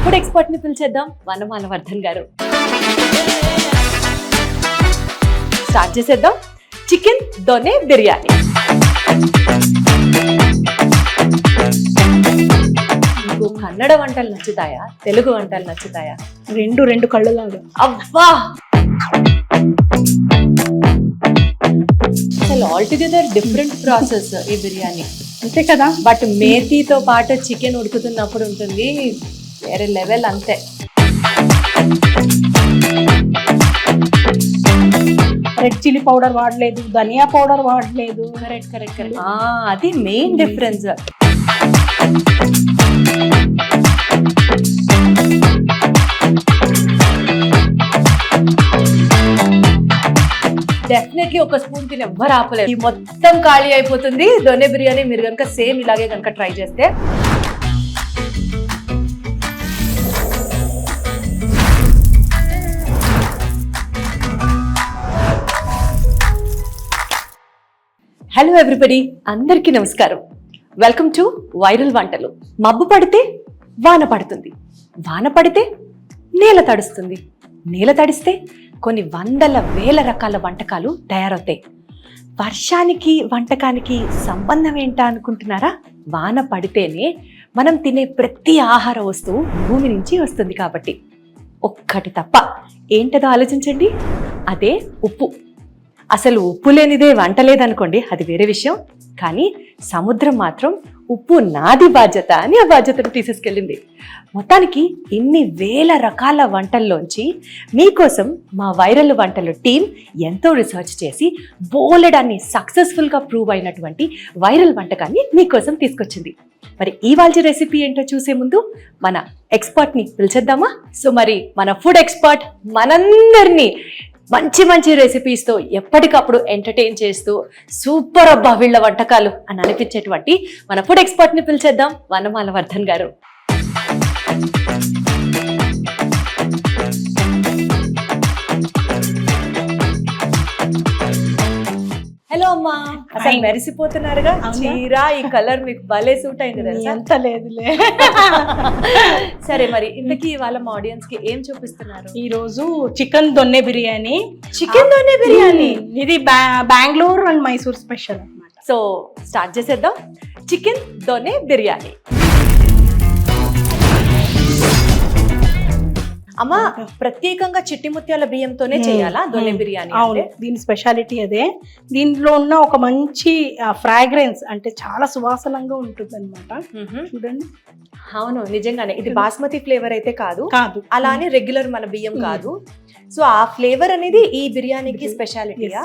Food expert ని పిలిచేద్దాం, వనమాలవర్ధన్ గారు. Start చేసేద్దాం. చికెన్ దొనే బిర్యానీ. మీకు కన్నడ వంటలు నచ్చుతాయా, తెలుగు వంటలు నచ్చుతాయా? రెండు కళ్ళలాగా. అబ్బా, అసలు ఆల్టుగెదర్ డిఫరెంట్ ప్రాసెస్ ఈ బిర్యానీ, అంతే కదా. బట్ మేతితో పాటు చికెన్ ఉడుకుతున్నప్పుడు ఉంటుంది వేరే లెవెల్. అంతే. రెడ్ చిల్లీ పౌడర్ వాడలేదు, ధనియా పౌడర్ వాడలేదు. కరెక్ట్. అది మెయిన్ డిఫరెన్స్. డెఫినెట్లీ ఒక స్పూన్ తిని ఎవ్వరు ఆపలేదు. ఈ మొత్తం ఖాళీ అయిపోతుంది దొనే బిర్యానీ. మీరు కనుక సేమ్ ఇలాగే కనుక ట్రై చేస్తే. హలో ఎవ్రీబడి, అందరికీ నమస్కారం. వెల్కమ్ టు వైరల్ వంటలు. మబ్బు పడితే వాన పడుతుంది, వాన పడితే నేల తడుస్తుంది, నేల తడిస్తే కొన్ని వందల వేల రకాల వంటకాలు తయారవుతాయి. వర్షానికి వంటకానికి సంబంధం ఏంటా అనుకుంటున్నారా? వాన పడితేనే మనం తినే ప్రతి ఆహార వస్తువు భూమి నుంచి వస్తుంది కాబట్టి. ఒక్కటి తప్ప, ఏంటదో ఆలోచించండి. అదే ఉప్పు. అసలు ఉప్పు లేనిదే వంట లేదనుకోండి, అది వేరే విషయం. కానీ సముద్రం మాత్రం ఉప్పు నాది బాధ్యత అని ఆ బాధ్యతను తీసేసుకెళ్ళింది. మొత్తానికి ఇన్ని వేల రకాల వంటల్లోంచి మీకోసం మా వైరల్ వంటలు టీం ఎంతో రీసెర్చ్ చేసి బోలెడాన్ని సక్సెస్ఫుల్గా ప్రూవ్ అయినటువంటి వైరల్ వంటకాన్ని మీకోసం తీసుకొచ్చింది. మరి ఇవాల్టి రెసిపీ ఏంటో చూసే ముందు మన ఎక్స్పర్ట్ని పిలిచేద్దామా? సో మరి మన ఫుడ్ ఎక్స్పర్ట్ మనందరినీ మంచి రెసిపీస్తో ఎప్పటికప్పుడు ఎంటర్టైన్ చేస్తూ సూపర్ అబ్బా వీళ్ళ వంటకాలు అని అనిపించేటువంటి మన ఫుడ్ ఎక్స్పర్ట్ని పిలిచేద్దాం, వనమాలవర్ధన్ గారు. హలో అమ్మా, అసలు మెరిసిపోతున్నారుగా. చీర ఈ కలర్ మీకు భలే సూట్ అయింది తెలుసా? ఎంత లేదులే. సరే, మరి ఇంతకీ వాళ్ళ ఆడియన్స్ కి ఏం చూపిస్తున్నారు? ఈ రోజు చికెన్ దొన్నె బిర్యానీ. చికెన్ దొన్నె బిర్యానీ ఇది బెంగళూరు అండ్ మైసూర్ స్పెషల్ అన్నమాట. సో స్టార్ట్ చేసేద్దాం. చికెన్ దొన్నె బిర్యానీ. అమ్మా, ప్రత్యేకంగా చిట్టి ముత్యాల బియ్యంతోనే చేయాలా దొన్నె బిర్యానీ? అవును, దీని స్పెషాలిటీ అదే. దీనిలో ఉన్న ఒక మంచి ఫ్రాగ్రెన్స్, అంటే చాలా సువాసనంగా ఉంటుంది అనమాట. చూడండి. అవును, నిజంగానే ఇది బాస్మతి ఫ్లేవర్ అయితే కాదు, అలా అని రెగ్యులర్ మన బియ్యం కాదు. సో ఆ ఫ్లేవర్ అనేది ఈ బిర్యానీకి స్పెషాలిటీయా?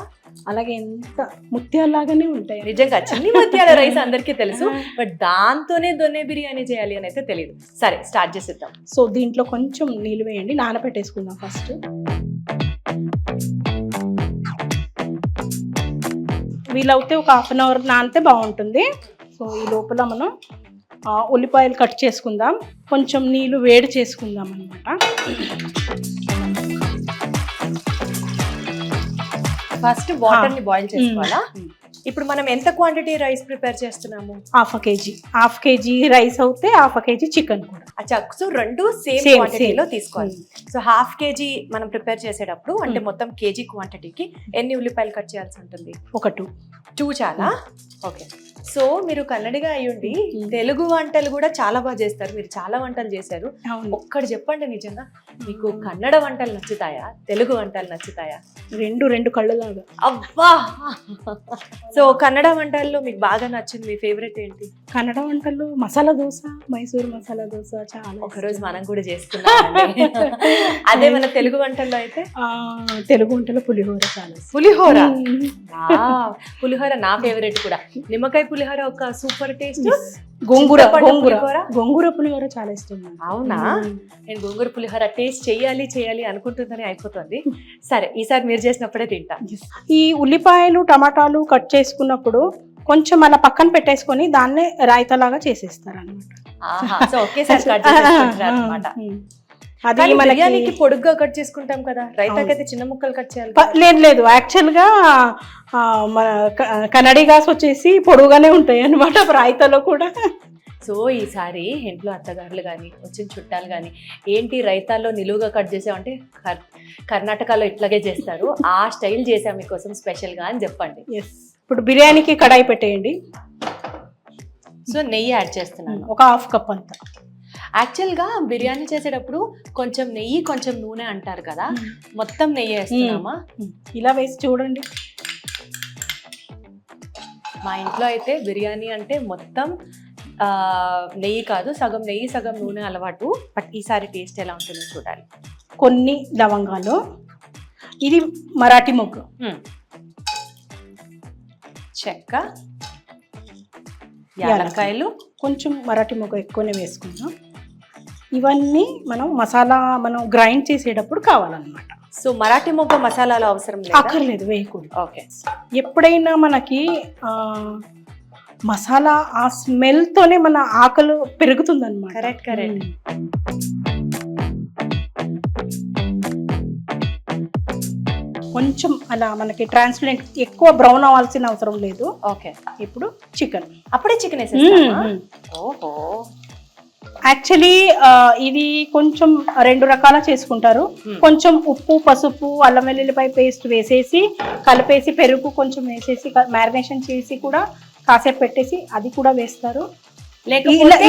అలాగే ఎంత ముత్యాలాగానే ఉంటాయి. నిజంగా చిన్ని ముత్యాల రైస్ అందరికీ తెలుసు, బట్ దాంతోనే దొన్నె బిర్యానీ చేయాలి అని అయితే తెలియదు. సరే, స్టార్ట్ చేసేద్దాం. సో దీంట్లో కొంచెం నీళ్ళు వేయండి, నానబెట్టేసుకుందాం ఫస్ట్. వీలవుతే ఒక 1/2 అవర్ నానితే బాగుంటుంది. సో ఈ లోపల మనం ఉల్లిపాయలు కట్ చేసుకుందాం. కొంచెం నీళ్ళు వేడి చేసుకుందాం అన్నమాట. ఫస్ట్ వాటర్ ని బాయిల్ చేసుకోవాలా? ఇప్పుడు మనం ఎంత క్వాంటిటీ రైస్ ప్రిపేర్ చేస్తున్నాము? హాఫ్ కేజీ రైస్ అవుతే హాఫ్ కేజీ చికెన్ కూడా. అచ్చా, సో రెండు సేమ్ క్వాంటిటీలో తీసుకోవాలి. సో హాఫ్ కేజీ మనం ప్రిపేర్ చేసేటప్పుడు అంటే మొత్తం కేజీ క్వాంటిటీకి ఎన్ని ఉల్లిపాయలు కట్ చేయాల్సి ఉంటుంది? ఒక 2 చాలా. ఓకే. సో మీరు కన్నడిగా అయ్యుండి తెలుగు వంటలు కూడా చాలా బాగా చేస్తారు. మీరు చాలా వంటలు చేశారు. ఒక్కటి చెప్పండి, నిజంగా మీకు కన్నడ వంటలు నచ్చుతాయా, తెలుగు వంటలు నచ్చుతాయా? రెండు కళ్ళలాగా. అబ్బా. సో కన్నడ వంటల్లో మీకు బాగా నచ్చింది, మీ ఫేవరెట్ ఏంటి? కన్నడ వంటల్లో మసాలా దోశ, మైసూర్ మసాలా దోశ చాలా. ఒకరోజు మనం కూడా చేసుకున్నాం. అదే మన తెలుగు వంటల్లో అయితే తెలుగు వంటలో పులిహోర చాలా. పులిహోర నా ఫేవరెట్ కూడా. నిమ్మకాయ పులిహోర ఒక సూపర్ టేస్ట్. గోంగూర పులిహోర చాలా ఇష్టం. అవునా? నేను గోంగూర పులిహోర టేస్ట్ చేయాలి అనుకుంటుందని అయిపోతుంది. సరే, ఈసారి మీరు చేసినప్పుడే తింటా. ఈ ఉల్లిపాయలు టమాటాలు కట్ చేసుకున్నప్పుడు కొంచెం అలా పక్కన పెట్టేసుకొని దాన్నే రాయితలాగా చేసేస్తారు అన్నమాట. సో ఒకేసారి కట్ చేసుకుంటారు అన్నమాట. అది బిర్యానీకి పొడుగ్గా కట్ చేసుకుంటాం కదా, రైతాకైతే చిన్న ముక్కలు కట్ చేయాలి. లేదు యాక్చువల్ గా మన కన్నడి గాస్ వచ్చేసి పొడుగానే ఉంటాయి అన్నమాట రైతాలో కూడా. సో ఈసారి ఇంట్లో అత్తగారులు కానీ వచ్చిన చుట్టాలు కానీ ఏంటి రైతాల్లో నిలువుగా కట్ చేసామంటే కర్ణాటకలో ఇట్లాగే చేస్తారు, ఆ స్టైల్ చేసాం మీకోసం స్పెషల్గా అని చెప్పండి. ఎస్. ఇప్పుడు బిర్యానీకి కడాయి పెట్టేయండి. సో నెయ్యి యాడ్ చేస్తున్నాను, ఒక 1/2 కప్ అంతా. యాక్చువల్గా బిర్యానీ చేసేటప్పుడు కొంచెం నెయ్యి కొంచెం నూనె అంటారు కదా, మొత్తం నెయ్యి వేస్తున్నామా? ఇలా వేసి చూడండి. మా ఇంట్లో అయితే బిర్యానీ అంటే మొత్తం నెయ్యి కాదు, సగం నెయ్యి సగం నూనె అలవాటు. బట్ ఈసారి టేస్ట్ ఎలా ఉంటుందో చూడాలి. కొన్ని లవంగాలు, ఇది మరాఠీ మొగ్గు, చెక్క, యాలక్కాయలు, కొంచెం మరాఠీ మొగ్గ ఎక్కువనే వేసుకుందాం. ఇవన్నీ మనం గ్రైండ్ చేసేటప్పుడు కావాలన్నమాట. సో మరాఠీ మొగ్గ మసాలాలు అవసరం లేదు, అక్కర్లేదు, వేయకూడదు. ఓకే. ఎప్పుడైనా మనకి మసాలా ఆ స్మెల్తోనే మన ఆకలి పెరుగుతుంది అనమాట. Correct correct. కొంచెం అలా మనకి ట్రాన్స్పరెంట్, ఎక్కువ బ్రౌన్ అవ్వాల్సిన అవసరం లేదు. ఓకే. ఇప్పుడు చికెన్, అప్పుడే చికెన్ వేసేస్తామా? ఓహో. యాక్చువల్లీ ఇది కొంచెం 2 రకాల చేసుకుంటారు. కొంచెం ఉప్పు, పసుపు, అల్లం వెల్లుల్లిపాయ పేస్ట్ వేసేసి కలిపేసి పెరుగు కొంచెం వేసేసి మ్యారినేషన్ చేసి కూడా కాసేపు పెట్టేసి అది కూడా వేస్తారు.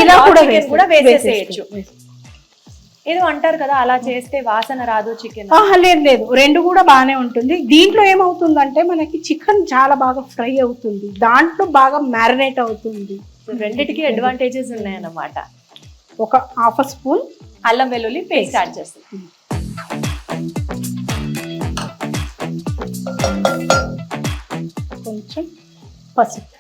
ఇలా కూడా వేసేసేయచ్చు. ఏదో అంటారు కదా అలా చేస్తే వాసన రాదు చికెన్. లేదు, 2 కూడా బాగానే ఉంటుంది. దీంట్లో ఏమవుతుందంటే మనకి చికెన్ చాలా బాగా ఫ్రై అవుతుంది, దాంట్లో బాగా మ్యారినేట్ అవుతుంది. రెండిటికి అడ్వాంటేజెస్ ఉన్నాయన్నమాట. ఒక 1/2 స్పూన్ అల్లం వెల్లుల్లి పేస్ట్ యాడ్ చేస్తాం. కొంచెం పసుపు.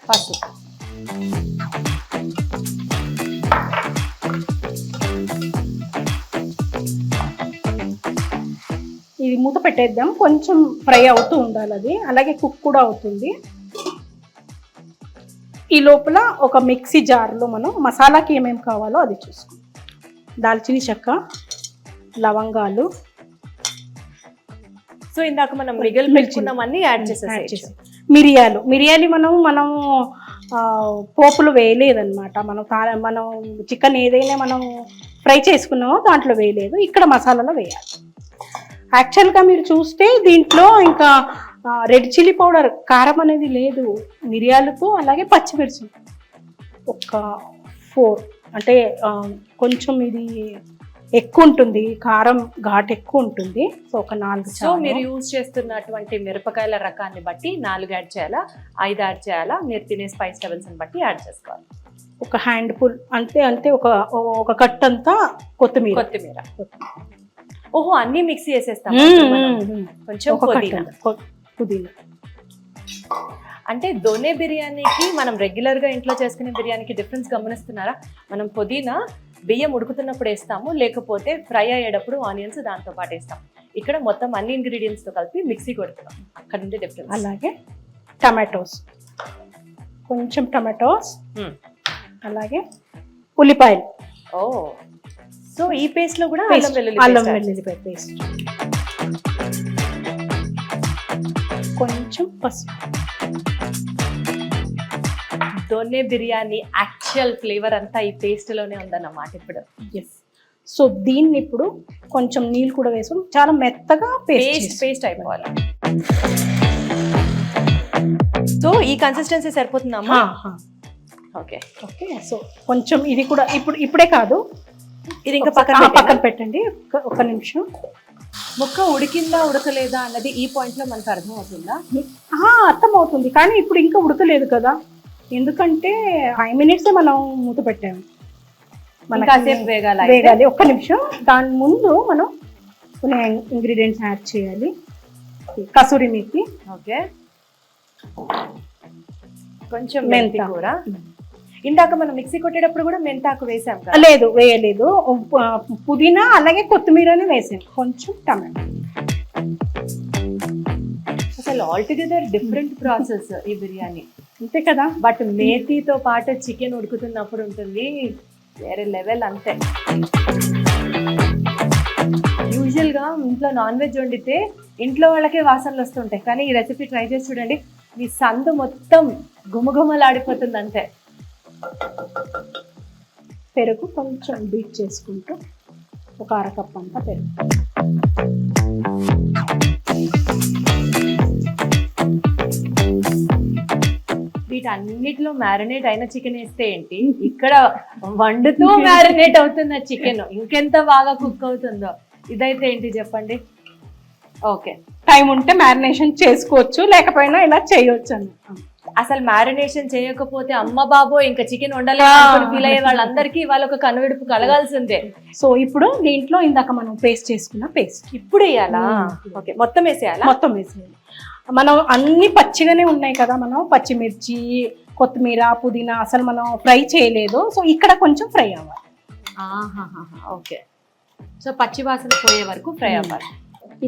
ఇది మూత పెట్టేద్దాం, కొంచెం ఫ్రై అవుతూ ఉండాలి అది, అలాగే కుక్ కూడా అవుతుంది. ఈ లోపల ఒక మిక్సీ జార్లో మనం మసాలాకి ఏమేమి కావాలో అది చూసుకుందాం. దాల్చిన చెక్క, లవంగాలు. సో ఇందాక మనం మిగిలిపెట్టుకున్నవన్నీ యాడ్ చేసేసి, మిరియాలు మనం పోపులు వేయలేదన్నమాట. మనం చికెన్ ఏదైనా మనం ఫ్రై చేసుకున్నామో దాంట్లో వేయలేదు, ఇక్కడ మసాలాలో వేయాలి. యాక్చువల్గా మీరు చూస్తే దీంట్లో ఇంకా రెడ్ చిల్లీ పౌడర్, కారం అనేది లేదు. మిరియాలతో అలాగే పచ్చిమిర్చి ఒక 4, అంటే కొంచెం ఇది ఎక్కువ ఉంటుంది, కారం ఘాట్ ఎక్కువ ఉంటుంది. సో ఒక 4. సో మీరు యూజ్ చేస్తున్నటువంటి మిరపకాయల రకాన్ని బట్టి 4 యాడ్ చేయాలా, 5 యాడ్ చేయాలా, మీరు తినే స్పైస్ లెవెల్స్ని బట్టి యాడ్ చేసుకోవాలి. ఒక హ్యాండ్ ఫుల్ అంటే ఒక కట్ అంతా కొత్తిమీర. ఓహో, అన్ని మిక్సీ చేసేస్తాం. కొంచెం పుదీనా. అంటే దొనే బిర్యానీకి మనం రెగ్యులర్గా ఇంట్లో చేసుకునే బిర్యానీకి డిఫరెన్స్ గమనిస్తున్నారా? మనం పుదీనా బియ్యం ఉడుకుతున్నప్పుడు వేస్తాము, లేకపోతే ఫ్రై అయ్యేటప్పుడు ఆనియన్స్ దాంతో పాటు వేస్తాం. ఇక్కడ మొత్తం అన్ని ఇంగ్రీడియంట్స్తో కలిపి మిక్సీ కొడుతున్నాం, అక్కడ నుండి డిఫరెన్స్. అలాగే టమాటోస్, కొంచెం టమాటోస్, అలాగే ఉల్లిపాయలు. ఓ, సో ఈ పేస్ట్ లో కూడా అల్లం వెల్లుల్లిపాయ పేస్ట్, కొంచెం పసుపు. దొనే బిర్యానీ యాక్చువల్ ఫ్లేవర్ అంతా ఈ పేస్ట్ లోనే ఉందన్నమాట ఇప్పుడు. ఎస్. సో దీన్ని ఇప్పుడు కొంచెం నీళ్ళు కూడా వేసాం, చాలా మెత్తగా పేస్ట్ అయిపోవాలి. సో ఈ కన్సిస్టెన్సీ సరిపోతుందమ్మా? ఓకే. సో కొంచెం ఇది కూడా ఇప్పుడే కాదు, ఇది ఇంకా పక్కన పెట్టండి. ఒక నిమిషం. ముక్క ఉడికిందా ఉడకలేదా అన్నది ఈ పాయింట్ లో మనకు అర్థం అవుతుందా? అర్థం అవుతుంది, కానీ ఇప్పుడు ఇంకా ఉడకలేదు కదా, ఎందుకంటే 5 minutes మనం మూత పెట్టాము. వేగాలి. ఒక్క నిమిషం. దాని ముందు మనం కొన్ని ఇంగ్రీడియంట్స్ యాడ్ చేయాలి. కసూరి మేతి, ఓకే, కొంచెం మెంతి కూర. ఇందాక మనం మిక్సీ కొట్టేటప్పుడు కూడా మెంతాకు వేసాం కదా? లేదు, వేయలేదు. పుదీనా అలాగే కొత్తిమీరని వేసాం, కొంచెం టమాటో. అసలు ఆల్టుగెదర్ డిఫరెంట్ ప్రాసెస్ ఈ బిర్యానీ, అంతే కదా? బట్ మేతితో పాటు చికెన్ ఉడుకుతున్నప్పుడు ఉంటుంది వేరే లెవెల్. అంతే. యూజువల్గా ఇంట్లో నాన్ వెజ్ వండితే ఇంట్లో వాళ్ళకే వాసనలు వస్తుంటాయి, కానీ ఈ రెసిపీ ట్రై చేసి చూడండి, మీ సందు మొత్తం గుమగుమలాడిపోతుంది. అంతే. పెరుగు కొంచెం బీట్ చేసుకుంటూ ఒక అరకప్ అంతా పెరుగు. వీటన్నిటిలో మ్యారినేట్ అయిన చికెన్ వేస్తే ఏంటి, ఇక్కడ వండుతూ మ్యారినేట్ అవుతున్న చికెన్ ఇంకెంత బాగా కుక్ అవుతుందో. ఇదైతే ఏంటి చెప్పండి. ఓకే, టైం ఉంటే మ్యారినేషన్ చేసుకోవచ్చు, లేకపోయినా ఇలా చేయొచ్చు అని. అసలు మ్యారినేషన్ చేయకపోతే అమ్మ బాబో ఇంకా చికెన్ వండలేదు ఫీల్ అయ్యే వాళ్ళందరికీ వాళ్ళొక కనువిడుపు కలగాల్సిందే. సో ఇప్పుడు దీంట్లో ఇందాక మనం పేస్ట్ చేసుకున్న పేస్ట్ ఇప్పుడు వేయాలా? ఓకే, మొత్తం వేసేయాలా? మొత్తం వేసేయాలి. మనం అన్ని పచ్చిగానే ఉన్నాయి కదా, మనం పచ్చిమిర్చి, కొత్తిమీర, పుదీనా అసలు మనం ఫ్రై చేయలేదు. సో ఇక్కడ కొంచెం ఫ్రై అవ్వాలి. ఓకే, సో పచ్చి వాసన పోయే వరకు ఫ్రై అవ్వాలి.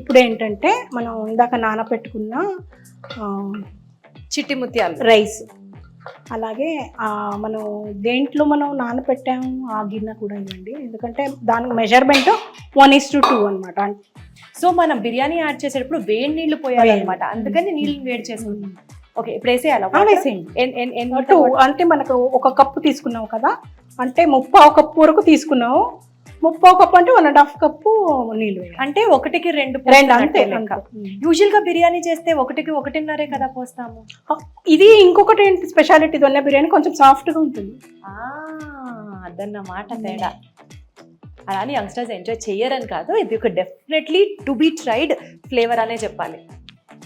ఇప్పుడు ఏంటంటే మనం ఇందాక నానబెట్టుకున్న చిట్టి ముత్యాలు రైస్, అలాగే మనం దేంట్లో మనం నానబెట్టాము ఆ గిన్నె కూడా ఇవ్వండి, ఎందుకంటే దానికి మెజర్మెంట్ 1:2 అనమాట. సో మనం బిర్యానీ యాడ్ చేసేటప్పుడు వేడి నీళ్లు పోయాలన్నమాట, అందుకని నీళ్ళని వేడి చేసుకుంటాం. ఓకే, ఇప్పుడు వేసేయాలా? వేసేయండి. 2 అంటే మనకు 1 కప్పు తీసుకున్నావు కదా, అంటే 3/4 కప్పు వరకు తీసుకున్నావు. 3/4 కప్పు అంటే 1.5 కప్పు నీళ్ళు వేయాలి. అంటే 1కి 2 అంతే. యూజువల్ గా బిర్యానీ చేస్తే 1కి 1.5 కదా పోస్తాము. ఇది ఇంకొకటి ఏంటి స్పెషాలిటీ, దొన్న బిర్యానీ కొంచెం సాఫ్ట్ గా ఉంటుంది. అదన్నమాట తేడా. అలానే యంగ్స్టర్స్ ఎంజాయ్ చెయ్యరని కాదు, ఇది ఒక definitely to be tried flavour అనే చెప్పాలి.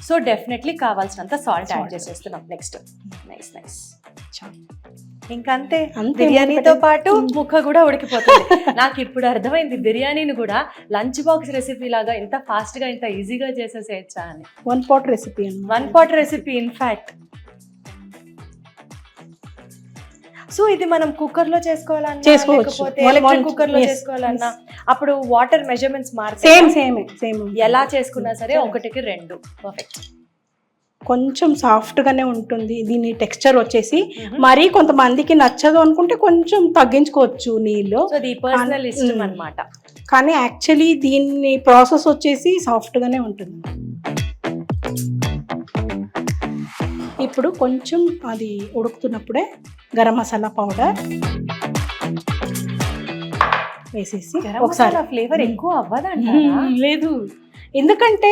సో డెఫినెట్లీ కావాల్సినంత సాల్ట్ యాడ్ చేసేస్తున్నాం. Next nice nice. ఇంకంతే, బిర్యానీతో పాటు ముక్క కూడా ఉడికిపోతుంది. నాకు ఇప్పుడు అర్థమైంది బిర్యానీని కూడా లంచ్ బాక్స్ రెసిపీ లాగా ఇంత ఫాస్ట్ గా ఇంత ఈజీగా చేసేసేయచ్చా అని. 1 pot recipe, 1 pot recipe in fact. So ఇది మనం కుక్కర్ లో చేసుకోవాలన్నా లేకపోతే ఎలక్ట్రిక్ కుక్కర్ లో చేసుకోవాలన్నా అప్పుడు వాటర్ మెజర్మెంట్స్ మారుతాయి. సేమ్ ఎలా చేసుకున్నా సరే 1కి 2 పర్ఫెక్ట్. కొంచెం సాఫ్ట్ గానే ఉంటుంది దీని టెక్స్చర్ వచ్చేసి. మరి కొంతమందికి నచ్చదు అనుకుంటే కొంచెం తగ్గించుకోవచ్చు నీళ్ళు, సో అది పర్సనల్ ఇష్టం అన్నమాట. కానీ యాక్చువల్లీ దీని ప్రాసెస్ వచ్చేసి సాఫ్ట్ గానే ఉంటుంది. ఇప్పుడు కొంచెం అది ఉడుకుతున్నప్పుడే గరం మసాలా పౌడర్ వేసేసి ఒకసారి. ఫ్లేవర్ ఎక్కువ అవ్వదంటారా? లేదు, ఎందుకంటే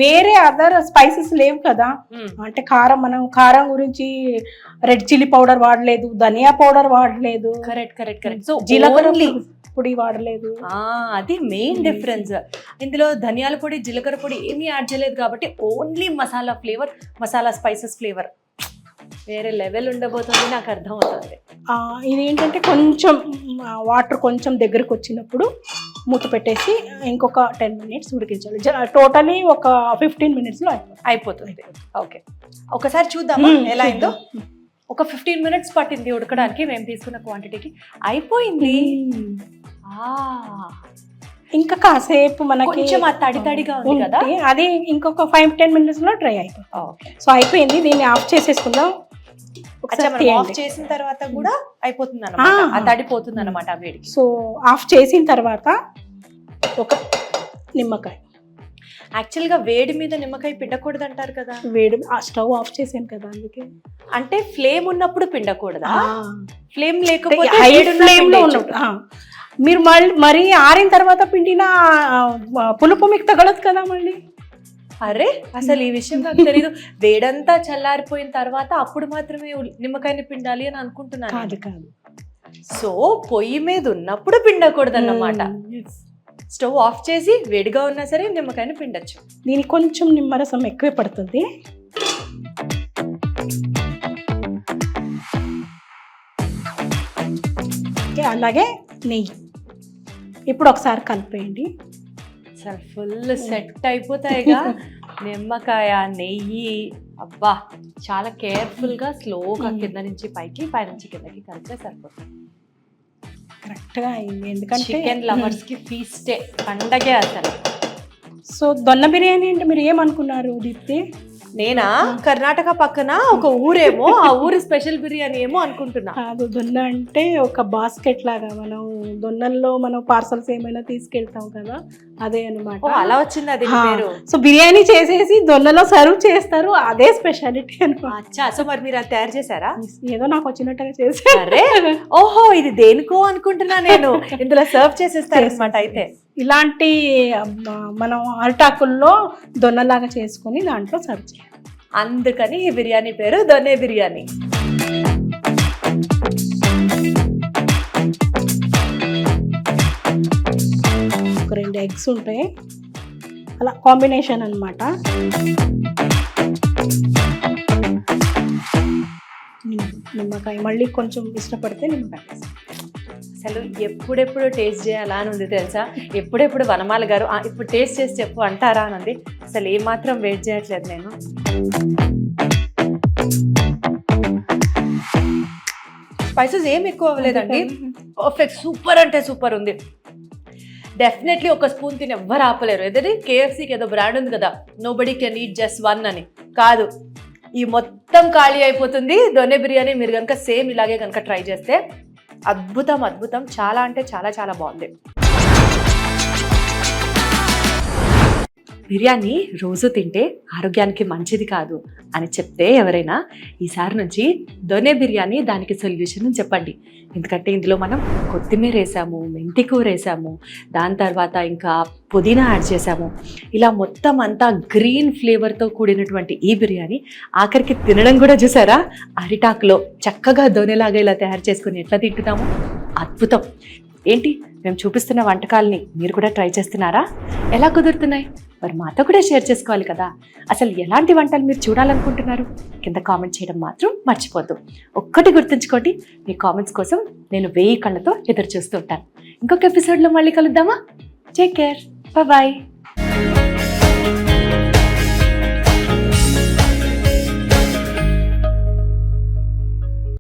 వేరే అదర్ స్పైసెస్ లేవు కదా. అంటే మనం కారం గురించి రెడ్ చిల్లీ పౌడర్ వాడలేదు, ధనియా పౌడర్ వాడలేదు, కరెక్ట్. సో జీలకర్ర పొడి వాడలేదు. అది మెయిన్ డిఫరెన్స్. ఇందులో ధనియాల పొడి, జీలకర్ర పొడి ఏమీ యాడ్ చేయలేదు కాబట్టి only masala flavour, masala spices flavour వేరే లెవెల్ ఉండబోతుంది, నాకు అర్థం అవుతుంది. ఇది ఏంటంటే కొంచెం వాటర్ కొంచెం దగ్గరకు వచ్చినప్పుడు మూత పెట్టేసి ఇంకొక 10 minutes ఉడికించాలి. టోటలీ ఒక 15 minutes లో అయిపోతుంది. ఓకే, ఒకసారి చూద్దామా ఎలా అయిందో. ఒక 15 minutes పట్టింది ఉడకడానికి మేము తీసుకున్న క్వాంటిటీకి. అయిపోయింది. ఇంకా కాసేపు మనకి కొంచెం తడిగా ఉంది కదా, అది ఇంకొక 5-10 minutes లో డ్రై అయిపోతుంది. సో అయిపోయింది, దీన్ని ఆఫ్ చేసేసుకుందాం. ఆఫ్ చేసిన తర్వాత కూడా అయిపోతుంది అన్నమాట, తడిపోతుంది అన్నమాట వేడికి. సో ఆఫ్ చేసిన తర్వాత ఒక నిమ్మకాయ. యాక్చువల్ గా వేడి మీద నిమ్మకాయ పిండకూడదు అంటారు కదా. వేడి స్టవ్ ఆఫ్ చేసాను కదా అందుకే. అంటే ఫ్లేమ్ ఉన్నప్పుడు పిండకూడదా? ఫ్లేమ్ లేకపోతే మీరు మరీ ఆరిన తర్వాత పిండిన పులుపు మీకు తగలదు కదా మళ్ళీ. అరే అసలు ఈ విషయం నాకు తెలీదు. వేడంతా చల్లారిపోయిన తర్వాత అప్పుడు మాత్రమే నిమ్మకాయని పిండాలి అని అనుకుంటున్నాను. కాదు. సో పొయ్యి మీద ఉన్నప్పుడు పిండకూడదు అన్నమాట. స్టవ్ ఆఫ్ చేసి వేడిగా ఉన్నా సరే నిమ్మకాయని పిండొచ్చు. దీనికి కొంచెం నిమ్మరసం ఎక్కువే పడుతుంది. అలాగే నెయ్యి ఇప్పుడు ఒకసారి కలిపేయండి. అసలు ఫుల్ సెట్ అయిపోతాయిగా నిమ్మకాయ, నెయ్యి. అబ్బా, చాలా కేర్ఫుల్గా స్లోగా కింద నుంచి పైకి, పై నుంచి కిందకి కలిపే సరిపోతుంది. కరెక్ట్గా అయింది, ఎందుకంటే చికెన్ లవర్స్ కి ఫీస్టే, పండగే అసలు. సో దొన్న బిర్యానీ అంటే మీరు ఏమనుకున్నారు దీప్తి? నేనా కర్ణాటక పక్కన ఒక ఊరేమో, ఆ ఊరి స్పెషల్ బిర్యానీ ఏమో అనుకుంటున్నా. కాదు, దొన్న అంటే ఒక బాస్కెట్ లాగా మనం దొన్నల్లో మనం పార్సల్స్ ఏమైనా తీసుకెళ్తాం కదా, అదే అనమాట. ఓ, అలా వచ్చింది అది పేరు. సో బిర్యానీ చేసేసి దొన్నలో సర్వ్ చేస్తారు, అదే స్పెషాలిటీ అనమాట. అచ్చా, సో మరి మీరు అది తయారు చేశారా? ఏదో నాకు వచ్చినట్టుగా చేశారు. అరే ఓహో, ఇది దేనికో అనుకుంటున్నా నేను. ఇందులో సర్వ్ చేసేస్తారు అనమాట. అయితే ఇలాంటి మనం అరిటాకుల్లో దొన్నలాగా చేసుకుని దాంట్లో సర్వ్ చేయాలి. అందుకని ఈ బిర్యానీ పేరు దొన్నే బిర్యానీ. ఒక 2 ఎగ్స్ ఉంటాయి, అలా కాంబినేషన్ అన్నమాట. నిమ్మకాయ మళ్ళీ కొంచెం ఇష్టపడితే నిమ్మకాయ. అసలు ఎప్పుడెప్పుడు టేస్ట్ చేయాలా అని ఉంది తెలుసా. ఎప్పుడెప్పుడు వనమాల గారు ఇప్పుడు టేస్ట్ చేసి చెప్పు అంటారా అని ఉంది. అసలు ఏమాత్రం వెయిట్ చేయట్లేదు నేను. స్పైసెస్ ఏం ఎక్కువ అవ్వలేదండి, పర్ఫెక్ట్, సూపర్ అంటే సూపర్ ఉంది. డెఫినెట్లీ ఒక స్పూన్ తిని ఎవ్వరు ఆపలేరు. ఏదైతే కేఎఫ్సీకి ఏదో బ్రాండ్ ఉంది కదా, నోబడీ కెన్ ఈట్ జస్ట్ 1 అని. కాదు, ఈ మొత్తం ఖాళీ అయిపోతుంది దొన్నె బిర్యానీ. మీరు కనుక సేమ్ ఇలాగే కనుక ట్రై చేస్తే అద్భుతం అద్భుతం, చాలా అంటే చాలా చాలా బాగుంది. బిర్యానీ రోజు తింటే ఆరోగ్యానికి మంచిది కాదు అని చెప్తే ఎవరైనా ఈసారి నుంచి దొనే బిర్యానీ దానికి సొల్యూషన్ అని చెప్పండి. ఎందుకంటే ఇందులో మనం కొత్తిమీర వేసాము, మెంతి కూర వేసాము, దాని తర్వాత ఇంకా పుదీనా యాడ్ చేసాము. ఇలా మొత్తం అంతా గ్రీన్ ఫ్లేవర్తో కూడినటువంటి ఈ బిర్యానీ ఆఖరికి తినడం కూడా చూసారా, అరిటాకులో చక్కగా దొనేలాగా ఇలా తయారు చేసుకుని ఎట్లా తింటున్నాము. అద్భుతం. ఏంటి, మేము చూపిస్తున్న వంటకాలని మీరు కూడా ట్రై చేస్తున్నారా? ఎలా కుదురుతున్నాయి? మరి మాతో కూడా షేర్ చేసుకోవాలి కదా. అసలు ఎలాంటి వంటలు మీరు చూడాలనుకుంటున్నారు? కింద కామెంట్ చేయడం మాత్రం మర్చిపోద్దు. ఒక్కటి గుర్తుంచుకోండి, మీ కామెంట్స్ కోసం నేను 1000 కళ్ళతో ఎదురు చూస్తూ ఉంటాను. ఇంకొక ఎపిసోడ్లో మళ్ళీ కలుద్దామా? Take care, bye.